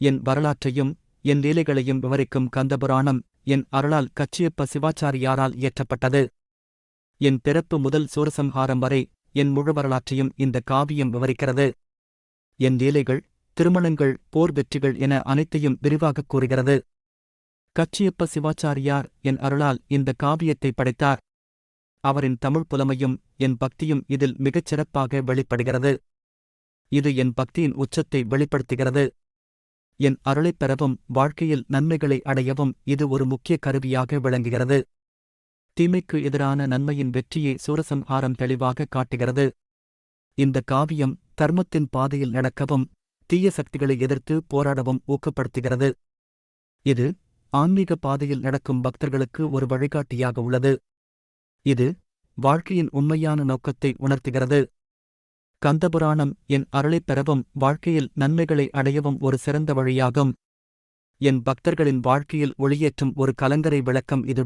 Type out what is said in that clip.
என் வரலாற்றையும் என் லீலைகளையும் விவரிக்கும் கந்தபுராணம் என் அருளால் கச்சியப்ப சிவாச்சாரியாரால் இயற்றப்பட்டது. என் பிறப்பு முதல் சூரசம்ஹாரம் வரை என் முழு வரலாற்றையும் இந்த காவியம் விவரிக்கிறது. என் லீலைகள், திருமணங்கள், போர் வெற்றிகள் என அனைத்தையும் விரிவாகக் கூறுகிறது. கச்சியப்ப சிவாச்சாரியார் என் அருளால் இந்த காவியத்தை படைத்தார். அவரின் தமிழ் புலமையும் என் பக்தியும் இதில் மிகச் சிறப்பாக வெளிப்படுகிறது. இது என் பக்தியின் உச்சத்தை வெளிப்படுத்துகிறது. என் அருளைப் பெறவும் வாழ்க்கையில் நன்மைகளை அடையவும் இது ஒரு முக்கிய கருவியாக விளங்குகிறது. தீமைக்கு எதிரான நன்மையின் வெற்றியை சூரசம்ஹாரம் தெளிவாக காட்டுகிறது. இந்த காவியம் தர்மத்தின் பாதையில் நடக்கவும் தீய சக்திகளை எதிர்த்து போராடவும் ஊக்கப்படுத்துகிறது. இது ஆன்மீக பாதையில் நடக்கும் பக்தர்களுக்கு ஒரு வழிகாட்டியாக உள்ளது. இது வாழ்க்கையின் உண்மையான நோக்கத்தை உணர்த்துகிறது. கந்தபுராணம் என் அருளைப் பெறவும் வாழ்க்கையில் நன்மைகளை அடையவும் ஒரு சிறந்த வழியாகும். என் பக்தர்களின் வாழ்க்கையில் ஒளியேற்றும் ஒரு கலங்கரை விளக்கம் இது.